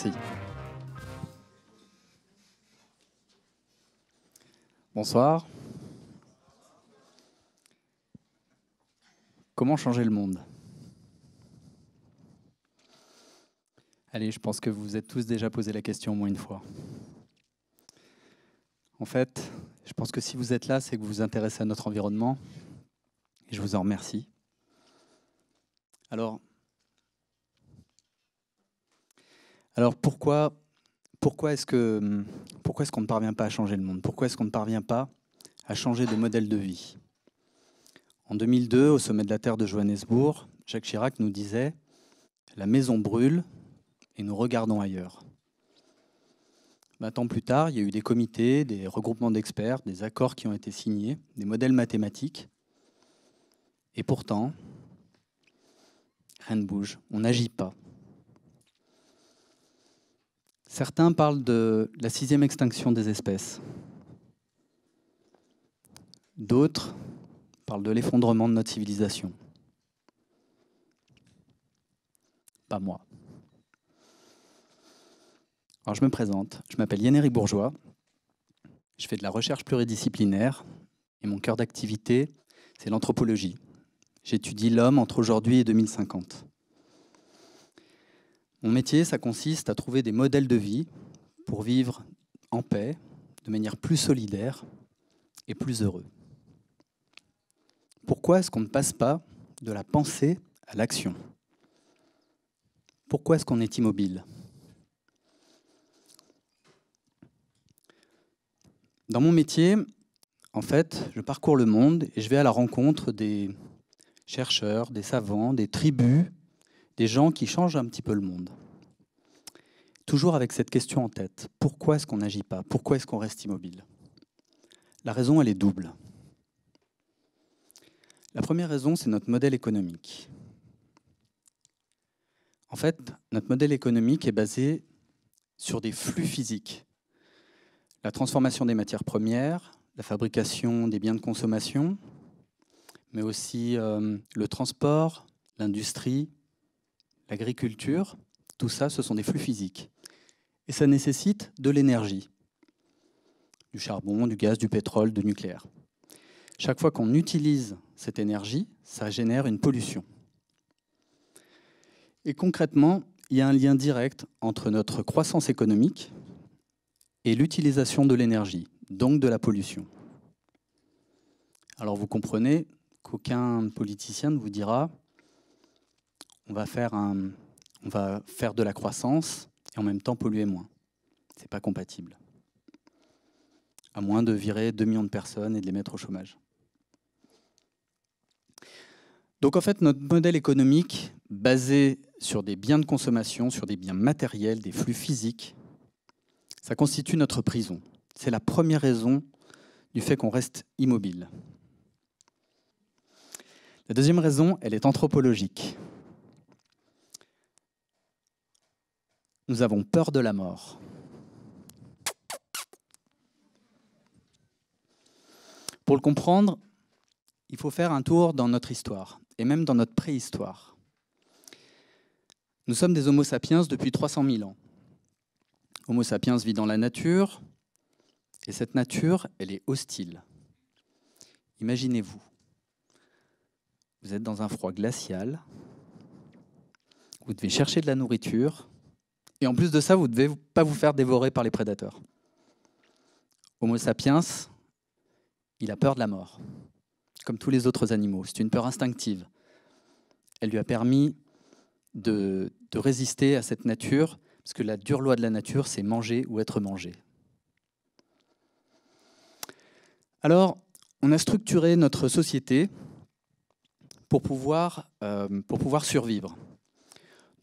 Merci. Bonsoir. Comment changer le monde? Allez, je pense que vous vous êtes tous déjà posé la question au moins une fois. En fait, je pense que si vous êtes là, c'est que vous vous intéressez à notre environnement. Et je vous en remercie. Alors pourquoi est-ce qu'on ne parvient pas à changer le monde? Pourquoi est-ce qu'on ne parvient pas à changer de modèle de vie? En 2002, au sommet de la Terre de Johannesburg, Jacques Chirac nous disait « La maison brûle et nous regardons ailleurs ». 20 ans plus tard, il y a eu des comités, des regroupements d'experts, des accords qui ont été signés, des modèles mathématiques. Et pourtant, rien ne bouge, on n'agit pas. Certains parlent de la 6e extinction des espèces. D'autres parlent de l'effondrement de notre civilisation. Pas moi. Alors je me présente, je m'appelle Yann-Éric Bourgeois, je fais de la recherche pluridisciplinaire et mon cœur d'activité, c'est l'anthropologie. J'étudie l'homme entre aujourd'hui et 2050. Mon métier, ça consiste à trouver des modèles de vie pour vivre en paix, de manière plus solidaire et plus heureux. Pourquoi est-ce qu'on ne passe pas de la pensée à l'action? Pourquoi est-ce qu'on est immobile? Dans mon métier, en fait, je parcours le monde et je vais à la rencontre des chercheurs, des savants, des tribus, des gens qui changent un petit peu le monde. Toujours avec cette question en tête. Pourquoi est-ce qu'on n'agit pas? Pourquoi est-ce qu'on reste immobile? La raison, elle est double. La première raison, c'est notre modèle économique. En fait, notre modèle économique est basé sur des flux physiques. La transformation des matières premières, la fabrication des biens de consommation, mais aussi le transport, l'industrie, l'agriculture. Tout ça, ce sont des flux physiques. Et ça nécessite de l'énergie. Du charbon, du gaz, du pétrole, du nucléaire. Chaque fois qu'on utilise cette énergie, ça génère une pollution. Et concrètement, il y a un lien direct entre notre croissance économique et l'utilisation de l'énergie, donc de la pollution. Alors vous comprenez qu'aucun politicien ne vous dira on va faire de la croissance et en même temps polluer moins. Ce n'est pas compatible. À moins de virer 2 millions de personnes et de les mettre au chômage. Donc en fait, notre modèle économique, basé sur des biens de consommation, sur des biens matériels, des flux physiques, ça constitue notre prison. C'est la première raison du fait qu'on reste immobile. La deuxième raison, elle est anthropologique. Nous avons peur de la mort. Pour le comprendre, il faut faire un tour dans notre histoire, et même dans notre préhistoire. Nous sommes des Homo sapiens depuis 300 000 ans. Homo sapiens vit dans la nature, et cette nature, elle est hostile. Imaginez-vous, vous êtes dans un froid glacial, vous devez chercher de la nourriture, et en plus de ça, vous ne devez pas vous faire dévorer par les prédateurs. Homo sapiens, il a peur de la mort, comme tous les autres animaux. C'est une peur instinctive. Elle lui a permis de résister à cette nature, parce que la dure loi de la nature, c'est manger ou être mangé. Alors, on a structuré notre société pour pouvoir survivre.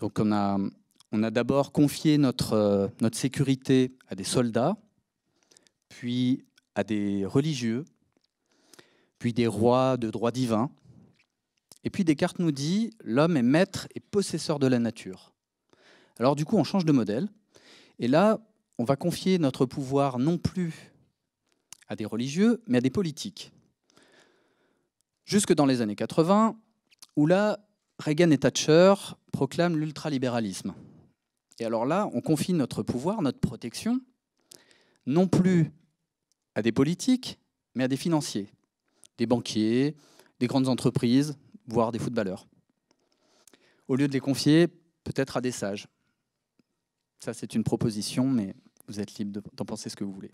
Donc, on a d'abord confié notre sécurité à des soldats, puis à des religieux, puis des rois de droit divin. Et puis Descartes nous dit « l'homme est maître et possesseur de la nature ». Alors du coup, on change de modèle. Et là, on va confier notre pouvoir non plus à des religieux, mais à des politiques. Jusque dans les années 80, où là, Reagan et Thatcher proclament l'ultralibéralisme. Et alors là, on confie notre pouvoir, notre protection, non plus à des politiques, mais à des financiers, des banquiers, des grandes entreprises, voire des footballeurs. Au lieu de les confier peut-être à des sages. Ça, c'est une proposition, mais vous êtes libre d'en penser ce que vous voulez.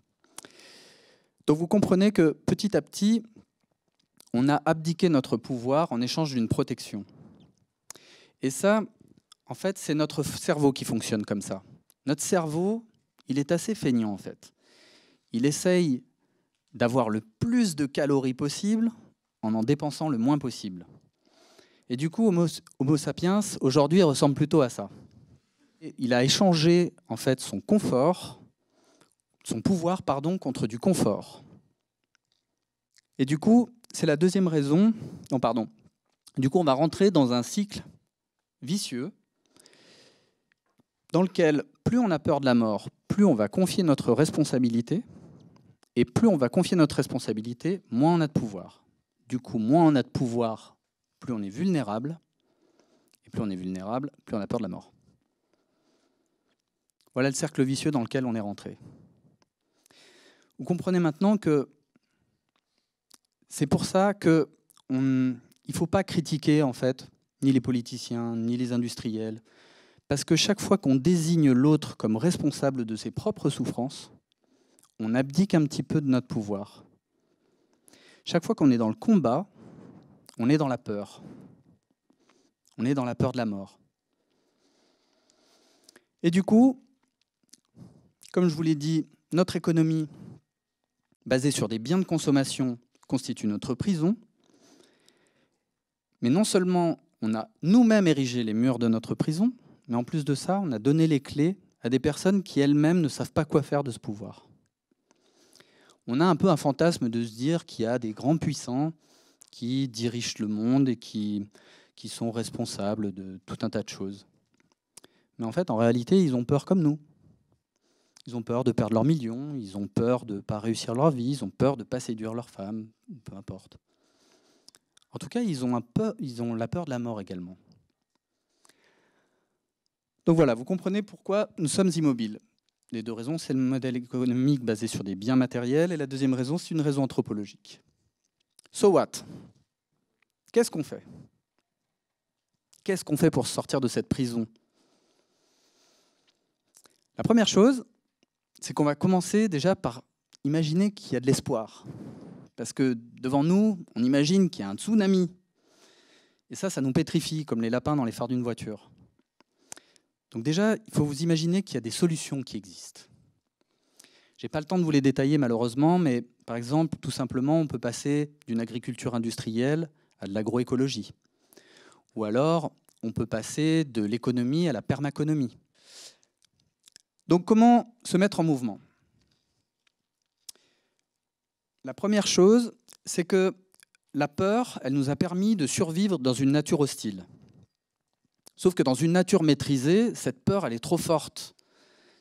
Donc vous comprenez que petit à petit, on a abdiqué notre pouvoir en échange d'une protection. Et ça, en fait, c'est notre cerveau qui fonctionne comme ça. Notre cerveau, il est assez feignant, en fait. Il essaye d'avoir le plus de calories possible en dépensant le moins possible. Et du coup, Homo sapiens, aujourd'hui, ressemble plutôt à ça. Il a échangé, en fait, son pouvoir, contre du confort. Et du coup, c'est la deuxième raison. Non, pardon. Du coup, on va rentrer dans un cycle vicieux dans lequel, plus on a peur de la mort, plus on va confier notre responsabilité, et plus on va confier notre responsabilité, moins on a de pouvoir. Du coup, moins on a de pouvoir, plus on est vulnérable, et plus on est vulnérable, plus on a peur de la mort. Voilà le cercle vicieux dans lequel on est rentré. Vous comprenez maintenant que c'est pour ça qu'il ne faut pas critiquer, en fait, ni les politiciens, ni les industriels, parce que chaque fois qu'on désigne l'autre comme responsable de ses propres souffrances, on abdique un petit peu de notre pouvoir. Chaque fois qu'on est dans le combat, on est dans la peur. On est dans la peur de la mort. Et du coup, comme je vous l'ai dit, notre économie, basée sur des biens de consommation, constitue notre prison. Mais non seulement on a nous-mêmes érigé les murs de notre prison, mais en plus de ça, on a donné les clés à des personnes qui elles-mêmes ne savent pas quoi faire de ce pouvoir. On a un peu un fantasme de se dire qu'il y a des grands puissants qui dirigent le monde et qui sont responsables de tout un tas de choses. Mais en fait, en réalité, ils ont peur comme nous. Ils ont peur de perdre leurs millions, ils ont peur de ne pas réussir leur vie, ils ont peur de ne pas séduire leur femme, peu importe. En tout cas, ils ont la peur de la mort également. Donc voilà, vous comprenez pourquoi nous sommes immobiles. Les deux raisons, c'est le modèle économique basé sur des biens matériels, et la deuxième raison, c'est une raison anthropologique. So what? Qu'est-ce qu'on fait? Qu'est-ce qu'on fait pour sortir de cette prison? La première chose, c'est qu'on va commencer déjà par imaginer qu'il y a de l'espoir. Parce que devant nous, on imagine qu'il y a un tsunami. Et ça nous pétrifie, comme les lapins dans les phares d'une voiture. Donc déjà, il faut vous imaginer qu'il y a des solutions qui existent. Je n'ai pas le temps de vous les détailler malheureusement, mais par exemple, tout simplement, on peut passer d'une agriculture industrielle à de l'agroécologie. Ou alors, on peut passer de l'économie à la permaconomie. Donc comment se mettre en mouvement? La première chose, c'est que la peur, elle nous a permis de survivre dans une nature hostile. Sauf que dans une nature maîtrisée, cette peur, elle est trop forte.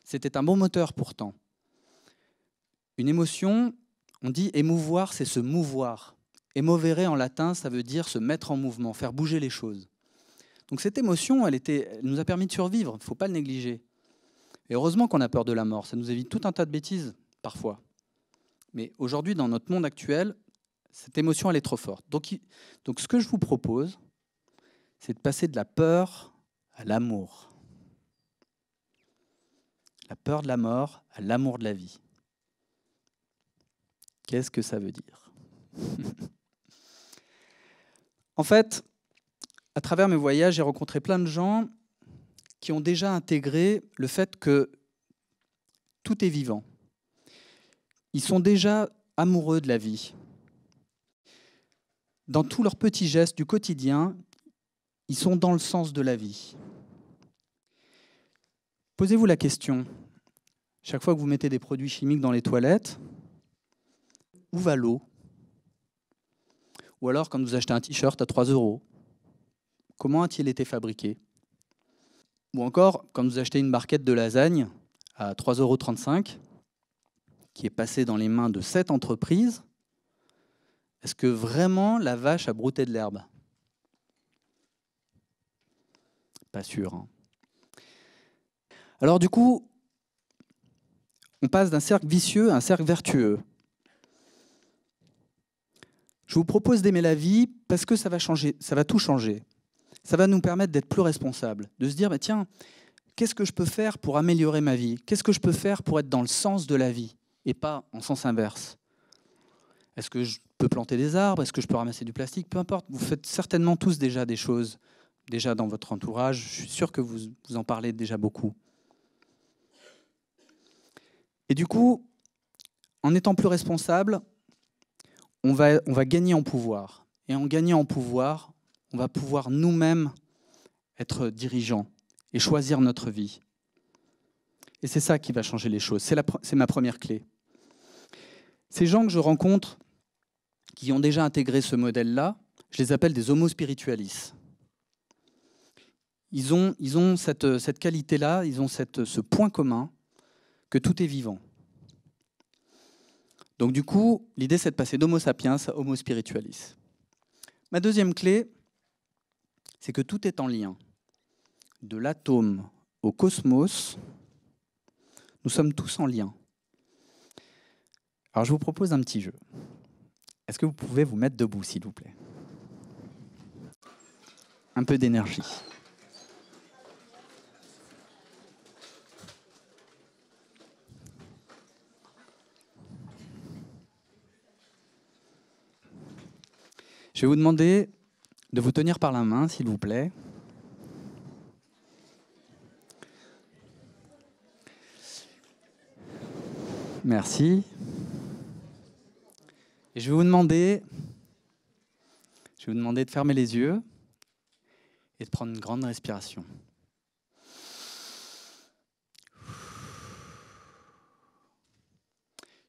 C'était un bon moteur pourtant. Une émotion, on dit émouvoir, c'est se mouvoir. Émovere en latin, ça veut dire se mettre en mouvement, faire bouger les choses. Donc cette émotion, elle nous a permis de survivre, il ne faut pas le négliger. Et heureusement qu'on a peur de la mort, ça nous évite tout un tas de bêtises, parfois. Mais aujourd'hui, dans notre monde actuel, cette émotion, elle est trop forte. Donc ce que je vous propose, c'est de passer de la peur à l'amour. La peur de la mort à l'amour de la vie. Qu'est-ce que ça veut dire? En fait, à travers mes voyages, j'ai rencontré plein de gens qui ont déjà intégré le fait que tout est vivant. Ils sont déjà amoureux de la vie. Dans tous leurs petits gestes du quotidien, ils sont dans le sens de la vie. Posez-vous la question, chaque fois que vous mettez des produits chimiques dans les toilettes, où va l'eau? Ou alors quand vous achetez un t-shirt à 3 €, comment a-t-il été fabriqué? Ou encore quand vous achetez une barquette de lasagne à 3,35 €, qui est passée dans les mains de 7 entreprises, est-ce que vraiment la vache a brouté de l'herbe? Pas sûr, hein. Alors du coup, on passe d'un cercle vicieux à un cercle vertueux. Je vous propose d'aimer la vie parce que ça va changer, ça va tout changer. Ça va nous permettre d'être plus responsables, de se dire, bah, tiens, qu'est-ce que je peux faire pour améliorer ma vie? Qu'est-ce que je peux faire pour être dans le sens de la vie et pas en sens inverse? Est-ce que je peux planter des arbres? Est-ce que je peux ramasser du plastique? Peu importe, vous faites certainement tous déjà des choses, déjà dans votre entourage. Je suis sûr que vous en parlez déjà beaucoup. Et du coup, en étant plus responsable, on va gagner en pouvoir. Et en gagnant en pouvoir, on va pouvoir nous-mêmes être dirigeants et choisir notre vie. Et c'est ça qui va changer les choses. C'est ma première clé. Ces gens que je rencontre qui ont déjà intégré ce modèle-là, je les appelle des homo spiritualis. Ils ont cette qualité-là, ils ont ce point commun que tout est vivant. Donc du coup, l'idée c'est de passer d'homo sapiens à homo spiritualis. Ma deuxième clé, c'est que tout est en lien. De l'atome au cosmos, nous sommes tous en lien. Alors je vous propose un petit jeu. Est-ce que vous pouvez vous mettre debout, s'il vous plaît? Un peu d'énergie. Je vais vous demander de vous tenir par la main, s'il vous plaît. Merci. Et je vais vous demander de fermer les yeux et de prendre une grande respiration.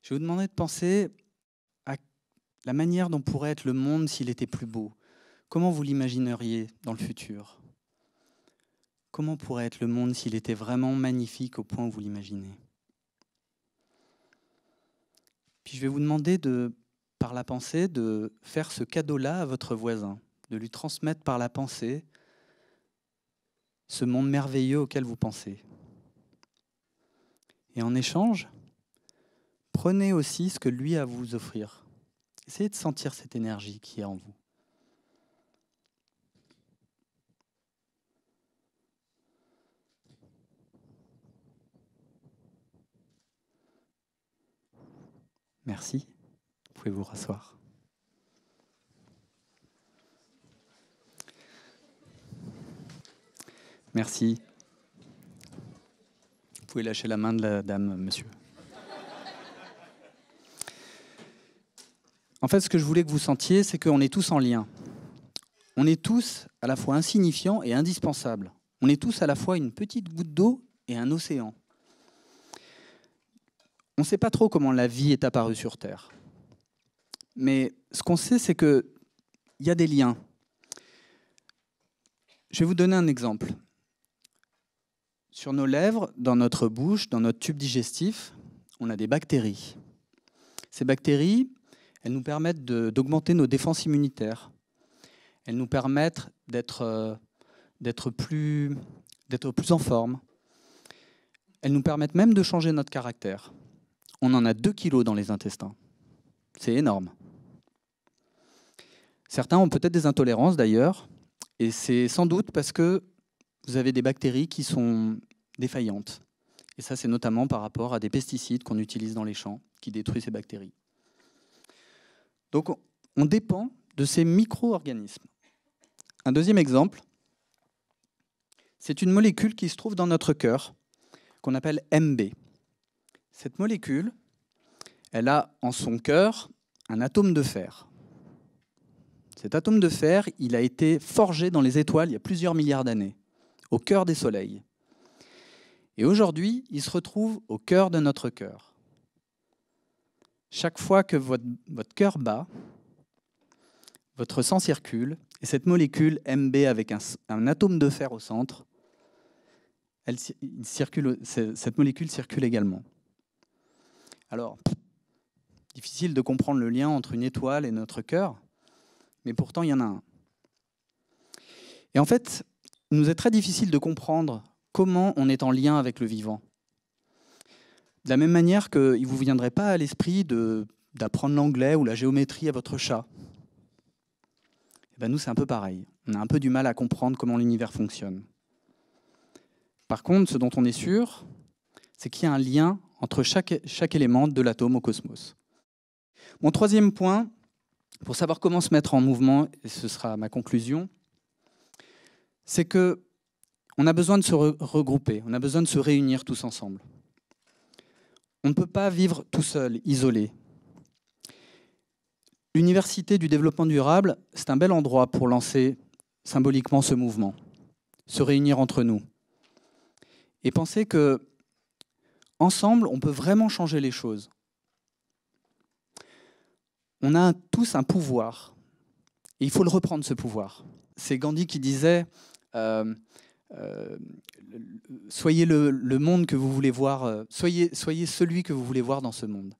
Je vais vous demander de penser à la manière dont pourrait être le monde s'il était plus beau. Comment vous l'imagineriez dans le futur? Comment pourrait être le monde s'il était vraiment magnifique au point où vous l'imaginez? Puis je vais vous demander par la pensée, de faire ce cadeau-là à votre voisin, de lui transmettre par la pensée ce monde merveilleux auquel vous pensez. Et en échange, prenez aussi ce que lui a à vous offrir. Essayez de sentir cette énergie qui est en vous. Merci. Vous pouvez vous rasseoir. Merci. Vous pouvez lâcher la main de la dame, monsieur. En fait, ce que je voulais que vous sentiez, c'est qu'on est tous en lien. On est tous à la fois insignifiants et indispensables. On est tous à la fois une petite goutte d'eau et un océan. On ne sait pas trop comment la vie est apparue sur Terre. Mais ce qu'on sait, c'est qu'il y a des liens. Je vais vous donner un exemple. Sur nos lèvres, dans notre bouche, dans notre tube digestif, on a des bactéries. Ces bactéries, elles nous permettent d'augmenter nos défenses immunitaires. Elles nous permettent d'être plus en forme. Elles nous permettent même de changer notre caractère. On en a 2 kilos dans les intestins. C'est énorme. Certains ont peut-être des intolérances d'ailleurs, et c'est sans doute parce que vous avez des bactéries qui sont défaillantes. Et ça, c'est notamment par rapport à des pesticides qu'on utilise dans les champs, qui détruisent ces bactéries. Donc, on dépend de ces micro-organismes. Un deuxième exemple, c'est une molécule qui se trouve dans notre cœur, qu'on appelle Mb. Cette molécule, elle a en son cœur un atome de fer. Cet atome de fer, il a été forgé dans les étoiles il y a plusieurs milliards d'années, au cœur des soleils. Et aujourd'hui, il se retrouve au cœur de notre cœur. Chaque fois que votre cœur bat, votre sang circule, et cette molécule Mb avec un atome de fer au centre, cette molécule circule également. Alors, difficile de comprendre le lien entre une étoile et notre cœur, mais pourtant il y en a un. Et en fait, il nous est très difficile de comprendre comment on est en lien avec le vivant. De la même manière qu'il ne vous viendrait pas à l'esprit d'apprendre l'anglais ou la géométrie à votre chat. Et ben nous, c'est un peu pareil. On a un peu du mal à comprendre comment l'univers fonctionne. Par contre, ce dont on est sûr, c'est qu'il y a un lien entre chaque élément de l'atome au cosmos. Mon troisième point, pour savoir comment se mettre en mouvement, et ce sera ma conclusion, c'est qu'on a besoin de se regrouper, on a besoin de se réunir tous ensemble. On ne peut pas vivre tout seul, isolé. L'Université du développement durable, c'est un bel endroit pour lancer symboliquement ce mouvement, se réunir entre nous. Et penser que ensemble, on peut vraiment changer les choses. On a tous un pouvoir, et il faut le reprendre, ce pouvoir. C'est Gandhi qui disait soyez le monde que vous voulez voir, soyez celui que vous voulez voir dans ce monde.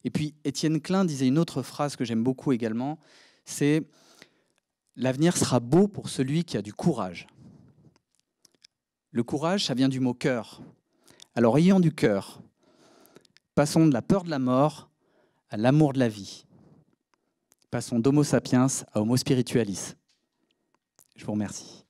Et puis Étienne Klein disait une autre phrase que j'aime beaucoup également, c'est l'avenir sera beau pour celui qui a du courage. Le courage, ça vient du mot cœur. Alors ayons du cœur. Passons de la peur de la mort à l'amour de la vie. Passons d'Homo sapiens à Homo spiritualis. Je vous remercie.